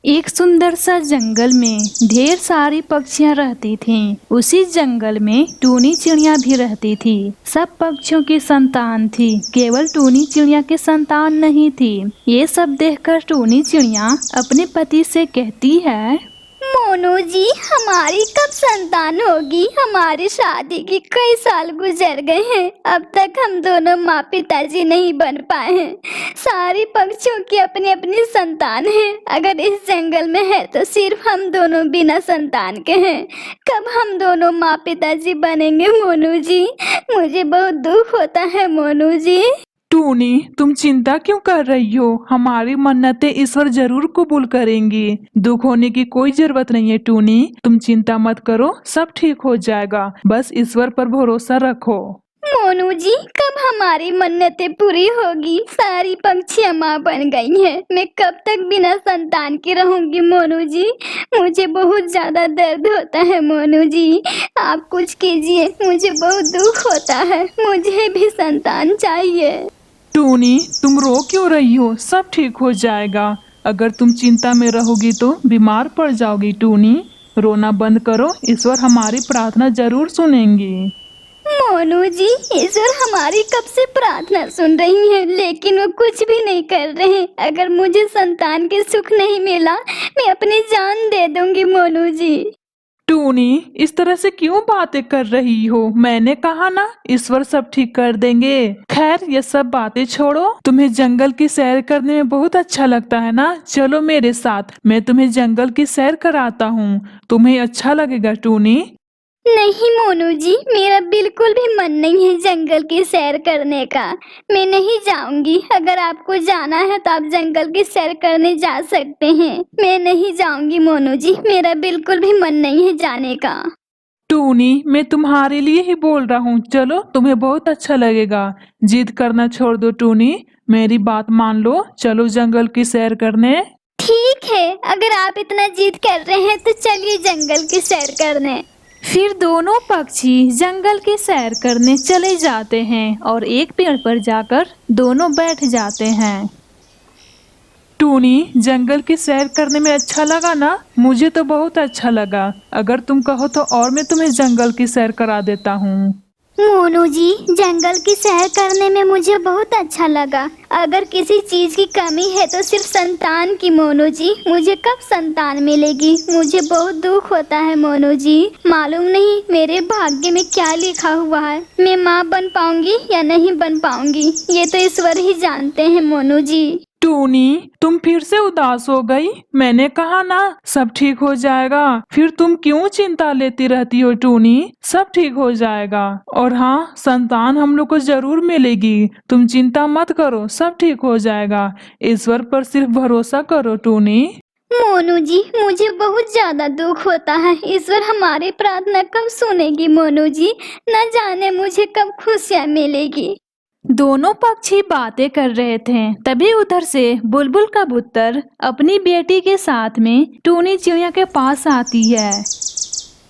एक सुंदर सा जंगल में ढेर सारी पक्षियां रहती थीं। उसी जंगल में टूनी चिड़िया भी रहती थी। सब पक्षियों की संतान थी, केवल टूनी चिड़िया की संतान नहीं थी। ये सब देखकर टूनी चिड़िया अपने पति से कहती है, मोनू जी, हमारी कब संतान होगी? हमारी शादी की कई साल गुजर गए हैं, अब तक हम दोनों माँ पिताजी नहीं बन पाए हैं। सारी पक्षियों की अपनी अपनी संतान है, अगर इस जंगल में है तो सिर्फ हम दोनों बिना संतान के हैं। कब हम दोनों माँ पिताजी बनेंगे मोनू जी? मुझे बहुत दुख होता है मोनू जी। टूनी, तुम चिंता क्यों कर रही हो? हमारी मन्नतें ईश्वर जरूर कबूल करेंगे। दुख होने की कोई जरूरत नहीं है टूनी, तुम चिंता मत करो, सब ठीक हो जाएगा। बस ईश्वर पर भरोसा रखो। मोनू जी, कब हमारी मन्नतें पूरी होगी? सारी पक्षियां माँ बन गई हैं, मैं कब तक बिना संतान की रहूंगी मोनू जी? मुझे बहुत ज्यादा दर्द होता है मोनू जी, आप कुछ कीजिए, मुझे बहुत दुख होता है, मुझे भी संतान चाहिए। टूनी, तुम रो क्यों रही हो? सब ठीक हो जाएगा। अगर तुम चिंता में रहोगी तो बीमार पड़ जाओगी टूनी। रोना बंद करो, ईश्वर हमारी प्रार्थना जरूर सुनेंगे। मोनू जी, ईश्वर हमारी कब से प्रार्थना सुन रही है, लेकिन वो कुछ भी नहीं कर रहे हैं। अगर मुझे संतान के सुख नहीं मिला, मैं अपनी जान दे दूंगी मोनू जी। टूनी, इस तरह से क्यों बातें कर रही हो? मैंने कहा ना, ईश्वर सब ठीक कर देंगे। खैर, ये सब बातें छोड़ो। तुम्हें जंगल की सैर करने में बहुत अच्छा लगता है ना? चलो मेरे साथ, मैं तुम्हें जंगल की सैर कराता हूँ। तुम्हें अच्छा लगेगा टूनी। नहीं मोनू जी, मेरा बिल्कुल भी मन नहीं है जंगल की सैर करने का। मैं नहीं जाऊंगी। अगर आपको जाना है तो आप जंगल की सैर करने जा सकते हैं, मैं नहीं जाऊंगी मोनू जी, मेरा बिल्कुल भी मन नहीं है जाने का। टूनी, मैं तुम्हारे लिए ही बोल रहा हूँ, चलो, तुम्हें बहुत अच्छा लगेगा। जिद करना छोड़ दो टूनी, मेरी बात मान लो, चलो जंगल की सैर करने। ठीक है, अगर आप इतना जिद कर रहे हैं तो चलिए जंगल की सैर करने। फिर दोनों पक्षी जंगल की सैर करने चले जाते हैं और एक पेड़ पर जाकर दोनों बैठ जाते हैं। टूनी, जंगल की सैर करने में अच्छा लगा ना? मुझे तो बहुत अच्छा लगा। अगर तुम कहो तो और मैं तुम्हें जंगल की सैर करा देता हूँ। मोनू जी, जंगल की सैर करने में मुझे बहुत अच्छा लगा। अगर किसी चीज की कमी है तो सिर्फ संतान की मोनू जी। मुझे कब संतान मिलेगी? मुझे बहुत दुख होता है मोनू जी। मालूम नहीं मेरे भाग्य में क्या लिखा हुआ है, मैं माँ बन पाऊंगी या नहीं बन पाऊंगी, ये तो ईश्वर ही जानते हैं मोनू जी। टूनी, तुम फिर से उदास हो गई? मैंने कहा ना, सब ठीक हो जाएगा। फिर तुम क्यों चिंता लेती रहती हो टूनी? सब ठीक हो जाएगा। और हाँ, संतान हम लोग को जरूर मिलेगी। तुम चिंता मत करो, सब ठीक हो जाएगा। ईश्वर पर सिर्फ भरोसा करो टूनी। मोनू जी, मुझे बहुत ज्यादा दुख होता है। ईश्वर हमारी प्रार्थना कब सुनेगी मोनू जी? न जाने मुझे कब खुशियाँ मिलेगी। दोनों पक्षी बातें कर रहे थे, तभी उधर से बुलबुल कबूतर अपनी बेटी के साथ में टूनी चिड़िया के पास आती है।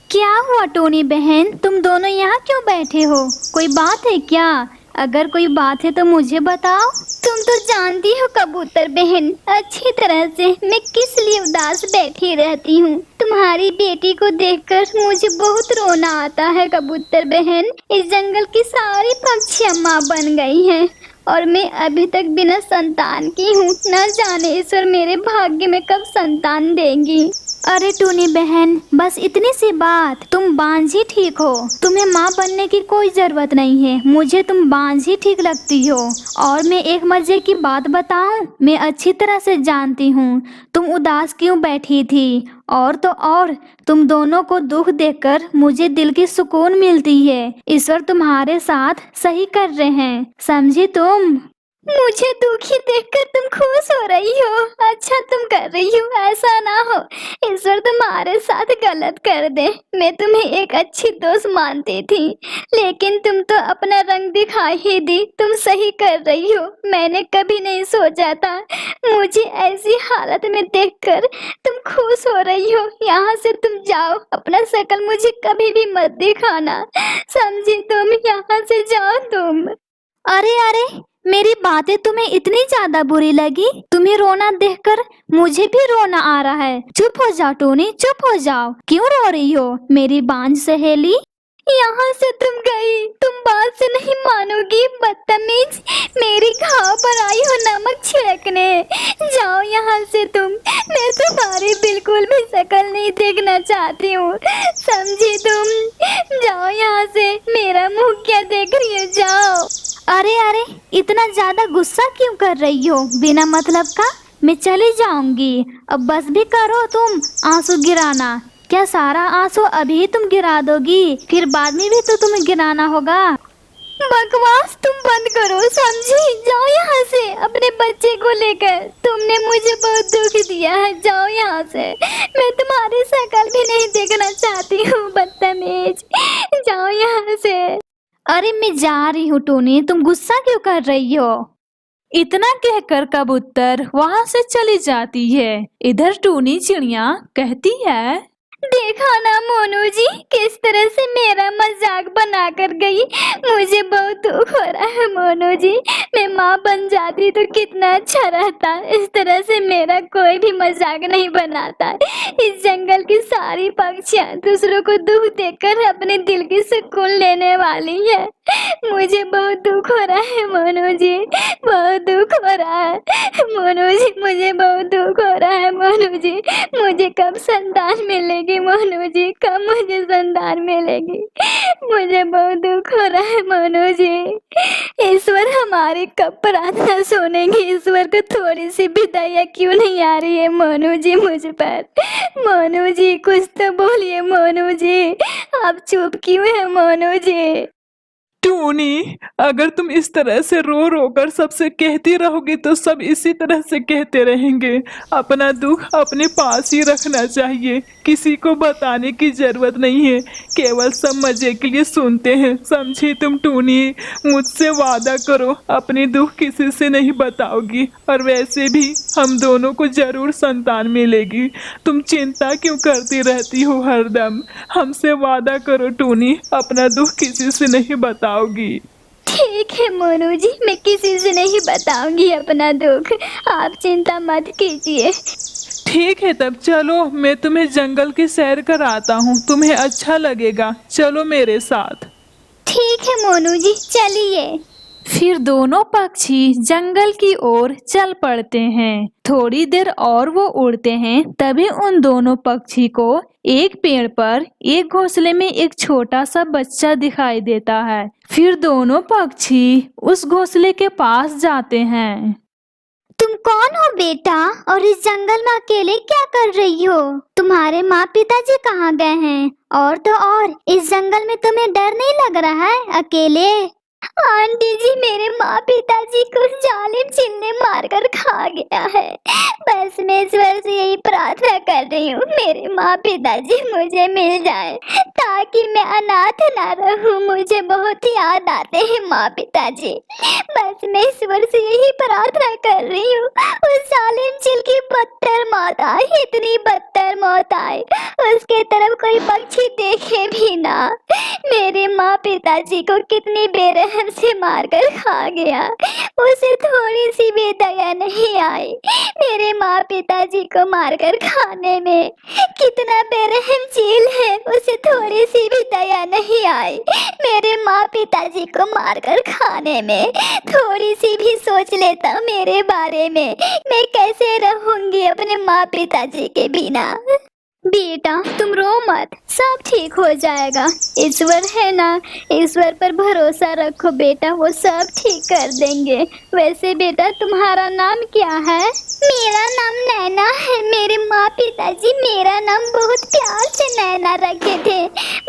क्या हुआ टोनी बहन, तुम दोनों यहाँ क्यों बैठे हो? कोई बात है क्या? अगर कोई बात है तो मुझे बताओ। तुम तो जानती हो कबूतर बहन अच्छी तरह से मैं किस लिए उदास बैठी रहती हूँ। तुम्हारी बेटी को देखकर मुझे बहुत रोना आता है कबूतर बहन। इस जंगल की सारी पक्षियाँ माँ बन गई हैं और मैं अभी तक बिना संतान की हूँ। न जाने ईश्वर मेरे भाग्य में कब संतान देंगी। अरे टूनी बहन, बस इतनी सी बात, तुम बांझ ही ठीक हो। तुम्हें माँ बनने की कोई जरूरत नहीं है, मुझे तुम बांझ ही ठीक लगती हो। और मैं एक मजे की बात बताऊं, मैं अच्छी तरह से जानती हूँ तुम उदास क्यों बैठी थी। और तो और, तुम दोनों को दुख देखकर मुझे दिल की सुकून मिलती है। ईश्वर तुम्हारे साथ सही कर रहे हैं, समझी तुम? मुझे दुखी देखकर तुम खुश हो रही हो? अच्छा तुम कर रही हो, ऐसा ना हो ईश्वर तुम्हारे साथ गलत कर दे। मैं तुम्हें एक अच्छी दोस्त मानती थी, लेकिन तुम तो अपना रंग दिखा ही दी। तुम सही कर रही हो, मैंने कभी नहीं सोचा था। मुझे ऐसी हालत में देखकर तुम खुश हो रही हो। यहाँ से तुम जाओ, अपना शक्ल मुझे कभी भी मत दिखाना, समझी तुम? यहाँ से जाओ तुम। अरे अरे, मेरी बातें तुम्हें इतनी ज्यादा बुरी लगी? तुम्हें रोना देखकर मुझे भी रोना आ रहा है। चुप हो जाओ टूनी, चुप हो जाओ। क्यों रो रही हो मेरी बांझ सहेली? यहाँ से तुम गई, तुम बात से नहीं मानोगी बदतमीज। मेरी घाव पर आई हो नमक छिड़कने। जाओ यहाँ से तुम। मैं तुम्हारी बिल्कुल भी शक्ल नहीं देखना चाहती हूँ, समझी तुम? जाओ यहाँ से। मेरा मुंह क्या देख रही हो? जाओ। अरे अरे, इतना ज्यादा गुस्सा क्यों कर रही हो बिना मतलब का? मैं चली जाऊंगी। अब बस भी करो तुम आंसू गिराना। क्या सारा आंसू अभी तुम गिरा दोगी? फिर बाद में भी तो तुम्हें गिराना होगा। बकवास तुम बंद करो, समझी? जाओ यहाँ से अपने बच्चे को लेकर। तुमने मुझे बहुत दुख दिया है, जाओ यहाँ से। मैं तुम्हारी शक्ल भी नहीं देखना चाहती हूँ बदतमीज। जाओ यहाँ से। अरे मैं जा रही हूँ टूनी, तुम गुस्सा क्यों कर रही हो? इतना कहकर कबूतर वहाँ से चली जाती है। इधर टूनी चिड़िया कहती है, देखा ना मोनू जी, किस तरह से मेरा मजाक बना कर गई। मुझे बहुत दुख हो रहा है मोनू जी। मैं माँ बन जाती तो कितना अच्छा रहता। इस तरह से मेरा कोई भी मजाक नहीं बनाता। इस जंगल की सारी पक्षियाँ दूसरों को दुख देकर अपने दिल की सुकून लेने वाली है। मुझे बहुत दुख हो रहा है मोनू जी, बहुत दुख हो रहा है मोनू जी। मुझे बहुत दुख हो रहा है मोनू जी। मुझे कब संतान मिलेगी मोनू जी? कब मुझे संतान मिलेगी? मुझे बहुत दुख हो रहा है मोनू जी। ईश्वर हमारी कब प्रार्थना सुनेंगे? ईश्वर को थोड़ी सी भी दया क्यों नहीं आ रही है मोनू जी मुझ पर? मोनू जी कुछ तो बोलिए मोनू जी। आप चुप क्यों है मोनू जी? टूनी, अगर तुम इस तरह से रो रो कर सबसे कहती रहोगी तो सब इसी तरह से कहते रहेंगे। अपना दुख अपने पास ही रखना चाहिए, किसी को बताने की जरूरत नहीं है। केवल सब मजे के लिए सुनते हैं, समझी तुम टूनी? मुझसे वादा करो अपनी दुख किसी से नहीं बताओगी, और वैसे भी हम दोनों को जरूर संतान मिलेगी। तुम चिंता क्यों करती रहती हो हरदम? हमसे वादा करो टूनी, अपना दुख किसी से नहीं बताओगी। ठीक है मोनू जी, मैं किसी से नहीं बताऊंगी अपना दुख। आप चिंता मत कीजिए। ठीक है तब चलो, मैं तुम्हें जंगल की सैर कराता हूँ, तुम्हें अच्छा लगेगा। चलो मेरे साथ। ठीक है मोनू जी, चलिए। फिर दोनों पक्षी जंगल की ओर चल पड़ते हैं। थोड़ी देर और वो उड़ते हैं, तभी उन दोनों पक्षी को एक पेड़ पर एक घोंसले में एक छोटा सा बच्चा दिखाई देता है। फिर दोनों पक्षी उस घोंसले के पास जाते हैं। तुम कौन हो बेटा, और इस जंगल में अकेले क्या कर रही हो? तुम्हारे माँ पिताजी कहाँ गए हैं? और तो और इस जंगल में तुम्हें डर नहीं लग रहा है अकेले? आंटी जी, मेरे माँ पिताजी को जालिम चिल ने मारकर खा गया है। बस मैं ईश्वर से यही प्रार्थना कर रही हूँ, मेरे माँ पिताजी मुझे मिल जाए ताकि मैं अनाथ ना रहूँ। मुझे बहुत याद आते हैं माँ पिताजी। बस मैं ईश्वर से यही प्रार्थना कर रही हूँ, उस जालिम चिल की बदतर मौत आए, इतनी बदतर मौत आए, उसके तरफ कोई पक्षी देखे भी ना। मेरे माँ पिताजी को कितनी बेरहम से मारकर खा गया, उसे थोड़ी सी भी दया नहीं आई। मेरे माँ पिताजी को मारकर खाने में कितना बेरहम चील है, उसे थोड़ी सी भी दया नहीं आई। मेरे माँ पिताजी को मारकर खाने में थोड़ी सी भी सोच लेता मेरे बारे में, मैं कैसे रहूंगी अपने माँ पिताजी के बिना। बेटा तुम रो मत, सब ठीक हो जाएगा। ईश्वर है ना, ईश्वर पर भरोसा रखो बेटा, वो सब ठीक कर देंगे। वैसे बेटा तुम्हारा नाम क्या है? मेरा नाम नैना है। मेरे माँ पिताजी मेरा नाम बहुत प्यार से नैना रखे थे।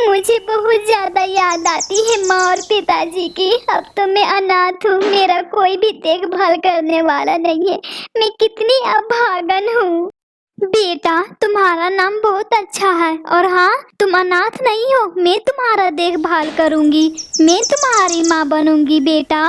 मुझे बहुत ज्यादा याद आती है माँ और पिताजी की। अब तो मैं अनाथ हूँ, मेरा कोई भी देखभाल करने वाला नहीं है। मैं कितनी अभागन हूँ। बेटा तुम्हारा नाम बहुत अच्छा है, और हाँ तुम अनाथ नहीं हो। मैं तुम्हारा देखभाल करूंगी, मैं तुम्हारी माँ बनूंगी बेटा।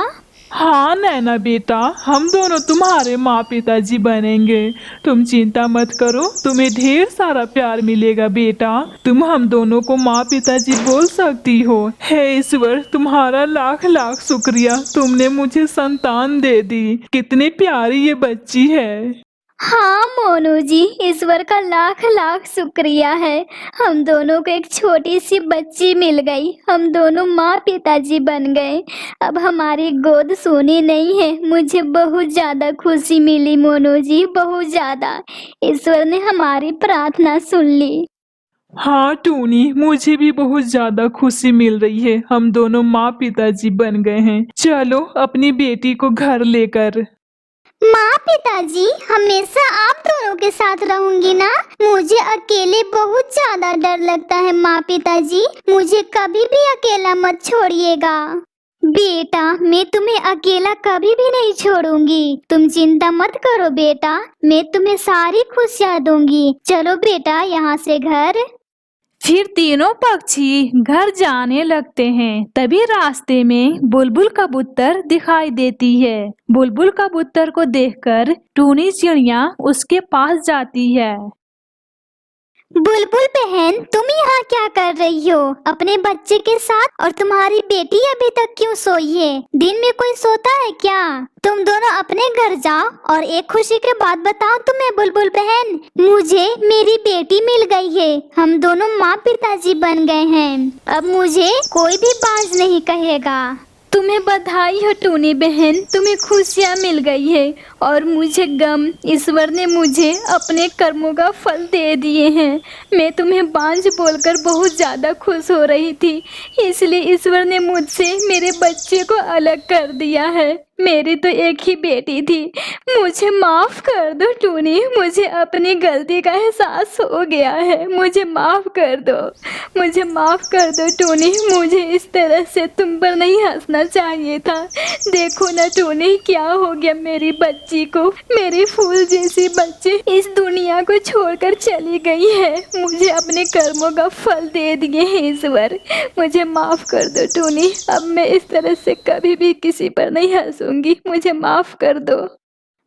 हाँ नैना बेटा, हम दोनों तुम्हारे माँ पिताजी बनेंगे। तुम चिंता मत करो, तुम्हें ढेर सारा प्यार मिलेगा बेटा। तुम हम दोनों को माँ पिताजी बोल सकती हो। हे ईश्वर, तुम्हारा लाख लाख शुक्रिया, तुमने मुझे संतान दे दी। कितनी प्यारी ये बच्ची है। हाँ मोनू जी, ईश्वर का लाख लाख शुक्रिया है। हम दोनों को एक छोटी सी बच्ची मिल गई, हम दोनों माँ पिताजी बन गए। अब हमारी गोद सोनी नहीं है। मुझे बहुत ज़्यादा खुशी मिली मोनू जी, बहुत ज़्यादा। ईश्वर ने हमारी प्रार्थना सुन ली। हाँ टूनी, मुझे भी बहुत ज्यादा खुशी मिल रही है। हम दोनों माँ पिताजी बन गए हैं। चलो अपनी बेटी को घर लेकर। माँ पिताजी, हमेशा आप दोनों के साथ रहूंगी ना? मुझे अकेले बहुत ज्यादा डर लगता है माँ पिताजी, मुझे कभी भी अकेला मत छोड़िएगा। बेटा, मैं तुम्हें अकेला कभी भी नहीं छोड़ूंगी, तुम चिंता मत करो बेटा, मैं तुम्हें सारी खुशियाँ दूंगी। चलो बेटा यहाँ से घर। फिर तीनों पक्षी घर जाने लगते हैं। तभी रास्ते में बुलबुल कबूतर दिखाई देती है। बुलबुल कबूतर को देखकर टूनी चिड़िया उसके पास जाती है। बुलबुल बहन, तुम यहाँ क्या कर रही हो अपने बच्चे के साथ? और तुम्हारी बेटी अभी तक क्यों सोई है? दिन में कोई सोता है क्या? तुम दोनों अपने घर जाओ। और एक खुशी की बात बताओ तुम्हें बुलबुल बहन, मुझे मेरी बेटी मिल गई है। हम दोनों माँ पिताजी बन गए हैं। अब मुझे कोई भी बाज नहीं कहेगा। तुम्हें बधाई हो टूनी बहन, तुम्हें खुशियाँ मिल गई है और मुझे गम। ईश्वर ने मुझे अपने कर्मों का फल दे दिए हैं। मैं तुम्हें बांझ बोलकर बहुत ज़्यादा खुश हो रही थी, इसलिए ईश्वर ने मुझसे मेरे बच्चे को अलग कर दिया है। मेरी तो एक ही बेटी थी। मुझे माफ़ कर दो टूनी, मुझे अपनी गलती का एहसास हो गया है। मुझे माफ़ कर दो, मुझे माफ़ कर दो टूनी। मुझे इस तरह से तुम पर नहीं हंसना चाहिए था। देखो ना टूनी, क्या हो गया मेरी बच्ची को। मेरी फूल जैसी बच्ची इस दुनिया को छोड़कर चली गई है। मुझे अपने कर्मों का फल दे दिए हैं ईश्वर। मुझे माफ़ कर दो टूनी, अब मैं इस तरह से कभी भी किसी पर नहीं हंसूंगी। मुझे माफ़ कर दो।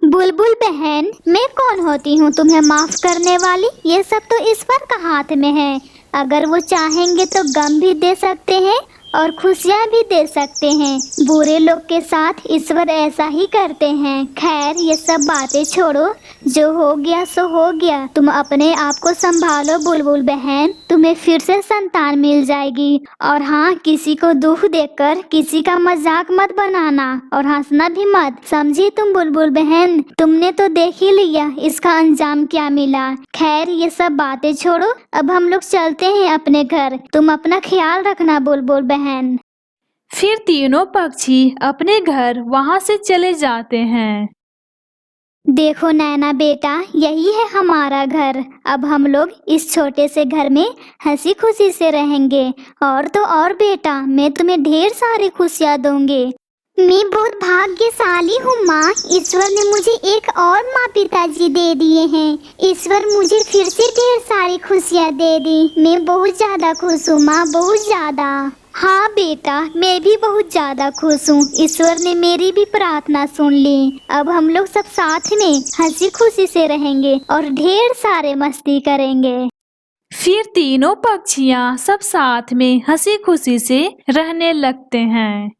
बुलबुल बहन, मैं कौन होती हूँ तुम्हें माफ करने वाली? ये सब तो ईश्वर का हाथ में है। अगर वो चाहेंगे तो गम भी दे सकते हैं और खुशियाँ भी दे सकते हैं। बुरे लोग के साथ ईश्वर ऐसा ही करते हैं। खैर, ये सब बातें छोड़ो, जो हो गया सो हो गया। तुम अपने आप को संभालो बुलबुल बहन, तुम्हें फिर से संतान मिल जाएगी। और हाँ, किसी को दुख देकर किसी का मजाक मत बनाना और हंसना भी मत, समझी तुम बुलबुल बहन? तुमने तो देख ही लिया इसका अंजाम क्या मिला। खैर, ये सब बातें छोड़ो, अब हम लोग चलते हैं अपने घर। तुम अपना ख्याल रखना बुलबुल बहन। फिर तीनों पक्षी अपने घर वहां से चले जाते हैं। देखो नैना बेटा, यही है हमारा घर। अब हम लोग इस छोटे से घर में हंसी खुशी से रहेंगे। और तो और बेटा, मैं तुम्हें ढेर सारी खुशियाँ दूंगी। मैं बहुत भाग्यशाली हूँ माँ, ईश्वर ने मुझे एक और माँ पिताजी दे दिए हैं। ईश्वर मुझे फिर से ढेर सारी खुशियाँ दे दी। मैं बहुत ज़्यादा खुश हूँ माँ, बहुत ज़्यादा। हाँ बेटा, मैं भी बहुत ज़्यादा खुश हूँ। ईश्वर ने मेरी भी प्रार्थना सुन ली। अब हम लोग सब साथ में हंसी खुशी से रहेंगे और ढेर सारे मस्ती करेंगे। फिर तीनों पक्षियाँ सब साथ में हंसी खुशी से रहने लगते हैं।